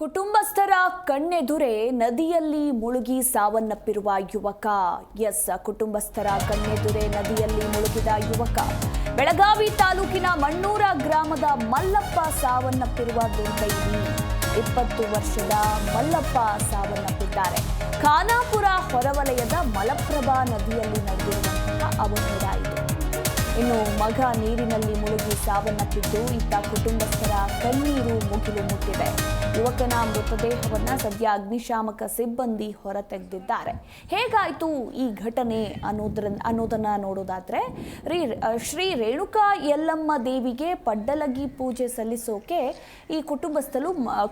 ಕುಟುಂಬಸ್ಥರ ಕಣ್ಣೆದುರೇ ನದಿಯಲ್ಲಿ ಮುಳುಗಿ ಸಾವನ್ನಪ್ಪಿರುವ ಯುವಕ. ಕುಟುಂಬಸ್ಥರ ಕಣ್ಣೆದುರೇ ನದಿಯಲ್ಲಿ ಮುಳುಗಿದ ಯುವಕ. ಬೆಳಗಾವಿ ತಾಲೂಕಿನ ಮಣ್ಣೂರ ಗ್ರಾಮದ ಮಲ್ಲಪ್ಪ ಸಾವನ್ನಪ್ಪಿರುವ ದುರ್ದೈವಿ. 20 ವರ್ಷದ ಮಲ್ಲಪ್ಪ ಸಾವನ್ನಪ್ಪಿದ್ದಾರೆ. ಖಾನಾಪುರ ಹೊರವಲಯದ ಮಲಪ್ರಭಾ ನದಿಯಲ್ಲಿ ನಡೆದಿರುವಂತಹ ಅವಘಡ ಇದು. ಇನ್ನು ಮಗ ನೀರಿನಲ್ಲಿ ಮುಳುಗಿ ಸಾವನ್ನಪ್ಪಿದ್ದು ಇತ್ತ ಕುಟುಂಬಸ್ಥರ ಕಣ್ಣೀರು ಮುಗಿಲು ಮುಟ್ಟಿದೆ. ಯುವಕನ ಮೃತದೇಹವನ್ನ ಸದ್ಯ ಅಗ್ನಿಶಾಮಕ ಸಿಬ್ಬಂದಿ ಹೊರತೆಗೆದಿದ್ದಾರೆ. ಹೇಗಾಯಿತು ಈ ಘಟನೆ ಅನ್ನೋದನ್ನ ನೋಡೋದಾದ್ರೆ, ಶ್ರೀ ರೇಣುಕಾ ಯಲ್ಲಮ್ಮ ದೇವಿಗೆ ಪಡ್ಡಲಗಿ ಪೂಜೆ ಸಲ್ಲಿಸೋಕೆ ಈ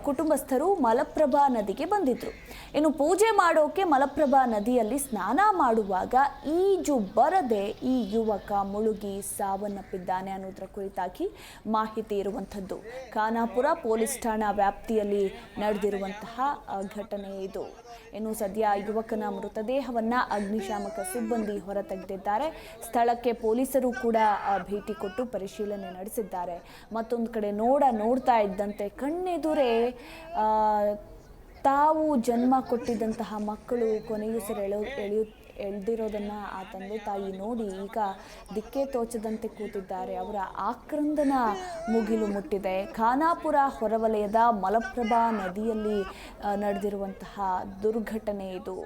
ಕುಟುಂಬಸ್ಥರು ಮಲಪ್ರಭಾ ನದಿಗೆ ಬಂದಿದ್ರು. ಇನ್ನು ಪೂಜೆ ಮಾಡೋಕೆ ಮಲಪ್ರಭಾ ನದಿಯಲ್ಲಿ ಸ್ನಾನ ಮಾಡುವಾಗ ಈಜು ಬರದೆ ಈ ಯುವಕ ಮುಳುಗಿ ಸಾವನ್ನಪ್ಪಿದ್ದಾನೆ ಅನ್ನೋದರ ಕುರಿತಾಗಿ ಮಾಹಿತಿ ಇರುವಂಥದ್ದು. ಖಾನಾಪುರ ಪೊಲೀಸ್ ಠಾಣಾ ವ್ಯಾಪ್ತಿಯಲ್ಲಿ ನಡೆದಿರುವಂತಹ ಘಟನೆ ಇದು. ಇನ್ನು ಸದ್ಯ ಯುವಕನ ಮೃತದೇಹವನ್ನ ಅಗ್ನಿಶಾಮಕ ಸಿಬ್ಬಂದಿ ಹೊರತೆಗೆದಿದ್ದಾರೆ. ಸ್ಥಳಕ್ಕೆ ಪೊಲೀಸರು ಕೂಡ ಭೇಟಿ ಕೊಟ್ಟು ಪರಿಶೀಲನೆ ನಡೆಸಿದ್ದಾರೆ. ಮತ್ತೊಂದು ಕಡೆ ನೋಡ್ತಾ ಇದ್ದಂತೆ ಕಣ್ಣೆದುರೇ ತಾವು ಜನ್ಮ ಕೊಟ್ಟಿದ್ದಂತಹ ಮಕ್ಕಳು ಕೊನೆಯುಸಿರು ಎಳೆದಿರೋದನ್ನ ಆ ತಂದೆ ತಾಯಿ ನೋಡಿ ಈಗ ದಿಕ್ಕೆ ತೋಚದಂತೆ ಕೂತಿದ್ದಾರೆ. ಅವರ ಆಕ್ರಂದನ ಮುಗಿಲು ಮುಟ್ಟಿದೆ. ಖಾನಾಪುರ ಹೊರವಲಯದ ಮಲಪ್ರಭಾ ನದಿಯಲ್ಲಿ ನಡೆದಿರುವಂತಹ ದುರ್ಘಟನೆ ಇದು.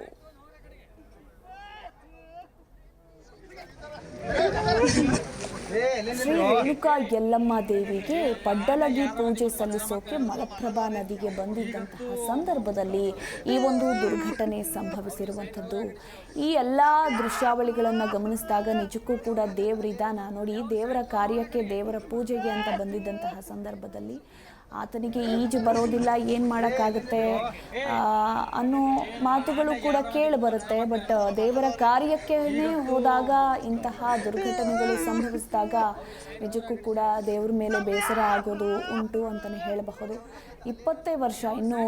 ಶ್ರೀ ರೇಣುಕಾ ಯಲ್ಲಮ್ಮ ದೇವಿಗೆ ಪಡ್ಡಲಗಿ ಪೂಜೆ ಸಲ್ಲಿಸೋಕೆ ಮಲಪ್ರಭಾ ನದಿಗೆ ಬಂದಿದ್ದಂತಹ ಸಂದರ್ಭದಲ್ಲಿ ಈ ಒಂದು ದುರ್ಘಟನೆ ಸಂಭವಿಸಿರುವಂಥದ್ದು. ಈ ಎಲ್ಲ ದೃಶ್ಯಾವಳಿಗಳನ್ನು ಗಮನಿಸಿದಾಗ ನಿಜಕ್ಕೂ ಕೂಡ ದೇವರಿದಾನ ನೋಡಿ. ದೇವರ ಕಾರ್ಯಕ್ಕೆ ದೇವರ ಪೂಜೆಗೆ ಅಂತ ಬಂದಿದ್ದಂತಹ ಸಂದರ್ಭದಲ್ಲಿ ಆತನಿಗೆ ಈಜು ಬರೋದಿಲ್ಲ, ಏನು ಮಾಡೋಕ್ಕಾಗುತ್ತೆ ಅನ್ನೋ ಮಾತುಗಳು ಕೂಡ ಕೇಳಿ ಬರುತ್ತೆ. ಬಟ್ ದೇವರ ಕಾರ್ಯಕ್ಕೆ ಹೋದಾಗ ಇಂತಹ ದುರ್ಘಟನೆಗಳು ಸಂಭವಿಸಿದಾಗ ನಿಜಕ್ಕೂ ಕೂಡ ದೇವ್ರ ಮೇಲೆ ಬೇಸರ ಆಗೋದು ಉಂಟು ಅಂತಲೇ ಹೇಳಬಹುದು. 20 ವರ್ಷ ಇನ್ನೂ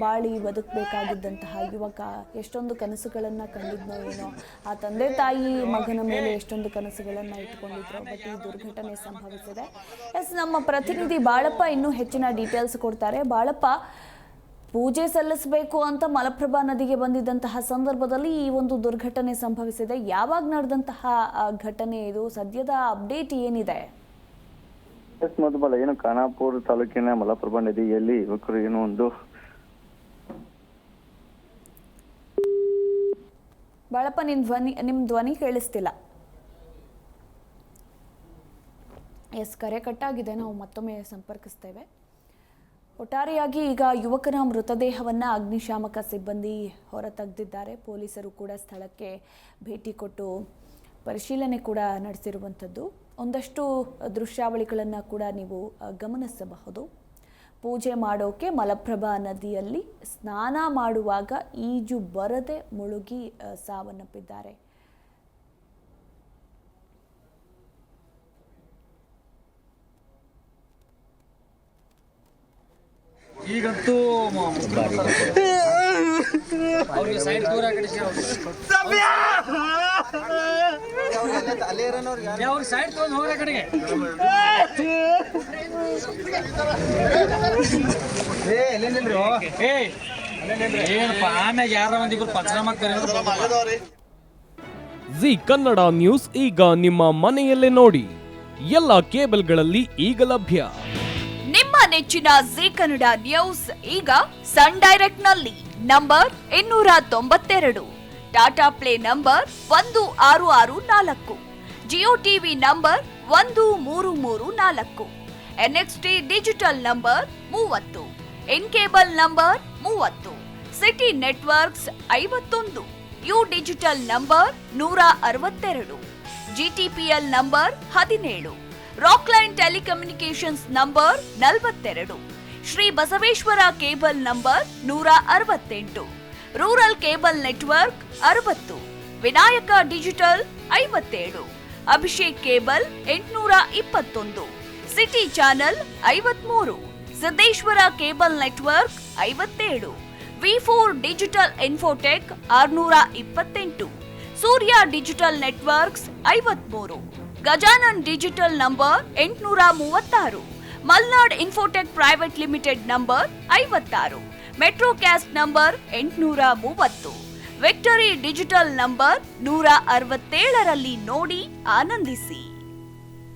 ಬಾಳಿ ಬದುಕಬೇಕಾಗಿದ್ದಂತಹ ಯುವಕ ಎಷ್ಟೊಂದು ಕನಸುಗಳನ್ನು ಕಂಡಿದ್ನೋ ಏನೋ. ಆ ತಂದೆ ತಾಯಿ ಮಗನ ಮೇಲೆ ಎಷ್ಟೊಂದು ಕನಸುಗಳನ್ನು ಇಟ್ಕೊಂಡಿದ್ರು. ಬಟ್ ಈ ದುರ್ಘಟನೆ ಸಂಭವಿಸಿದೆ. ನಮ್ಮ ಪ್ರತಿನಿಧಿ ಬಾಳಪ್ಪ ಇನ್ನೂ ಹೆಚ್ಚಿನ ಡೀಟೇಲ್ಸ್ ಕೊಡ್ತಾರೆ. ಬಾಳಪ್ಪ, ಪೂಜೆ ಸಲ್ಲಿಸಬೇಕು ಅಂತ ಮಲಪ್ರಭಾ ನದಿಗೆ ಬಂದಿದ್ದಂತಹ ಸಂದರ್ಭದಲ್ಲಿ ಈ ಒಂದು ದುರ್ಘಟನೆ ಸಂಭವಿಸಿದೆ. ಯಾವಾಗ ನಡೆದಂತಹ ಘಟನೆ ಇದು? ಸದ್ಯದ ಅಪ್ಡೇಟ್ ಏನಿದೆ? ಮಧುಬಾಲ, ಏನು ಖಾನಾಪುರ ತಾಲೂಕಿನ ಮಲಪ್ರಭಾ ನದಿಯಲ್ಲಿ ಯುವಕರು ಏನೋ ಒಂದು ಬಾಳಪ್ಪ, ನಿಮ್ ಧ್ವನಿ ಕೇಳಿಸ್ತಿಲ್ಲ. ಕರೆ ಕಟ್ಟಾಗಿದೆ, ನಾವು ಮತ್ತೊಮ್ಮೆ ಸಂಪರ್ಕಿಸ್ತೇವೆ. ಒಟ್ಟಾರೆಯಾಗಿ ಈಗ ಯುವಕನ ಮೃತದೇಹವನ್ನ ಅಗ್ನಿಶಾಮಕ ಸಿಬ್ಬಂದಿ ಹೊರತೆಗೆದಿದ್ದಾರೆ. ಪೊಲೀಸರು ಕೂಡ ಸ್ಥಳಕ್ಕೆ ಭೇಟಿ ಕೊಟ್ಟು ಪರಿಶೀಲನೆ ಕೂಡ ನಡೆಸಿರುವಂಥದ್ದು. ಒಂದಷ್ಟು ದೃಶ್ಯಾವಳಿಗಳನ್ನು ಕೂಡ ನೀವು ಗಮನಿಸಬಹುದು. ಪೂಜೆ ಮಾಡೋಕೆ ಮಲಪ್ರಭಾ ನದಿಯಲ್ಲಿ ಸ್ನಾನ ಮಾಡುವಾಗ ಈಜು ಬರದೆ ಮುಳುಗಿ ಸಾವನ್ನಪ್ಪಿದ್ದಾರೆ. ಈಗಂತೂ ಸೈಡ್ ದೂರ ಸೈಡ್ ತಗೊಂಡು ಹೋಗ ಕಡೆಗೆ ಏನಪ್ಪ ಆಮ್ಯಾಗ ಯಾರ ಒಂದಿಬ್ರು ಪಂಚನಾಮ ಜಿ ಕನ್ನಡ ನ್ಯೂಸ್ ಈಗ ನಿಮ್ಮ ಮನೆಯಲ್ಲೇ ನೋಡಿ. ಎಲ್ಲ ಕೇಬಲ್ಗಳಲ್ಲಿ ಈಗ ಲಭ್ಯ. ನಿಮ್ಮ ನೆಚ್ಚಿನ ಜಿ ಕನ್ನಡ ನ್ಯೂಸ್ ಈಗ ಸನ್ ಡೈರೆಕ್ಟ್ ನಲ್ಲಿ number 292, Tata play number 1664, Jio TV number 1334, NXT digital number 30, in cable number 30, city networks 51, U digital number 162, GTPL number 17, Rockline telecommunications number 42, Shri Basaveshwara cable number 168, rural cable network 60, Vinayaka digital 57, Abhishek cable 821, city channel 53, Siddeshwara cable network 57, V4 digital Infotech 628, Surya digital networks 53, Gajanan digital number 836, Malnad infotech private limited number 56, metrocast number 830, victory digital number 167ರಲ್ಲಿ ನೋಡಿ ಆನಂದಿಸಿ.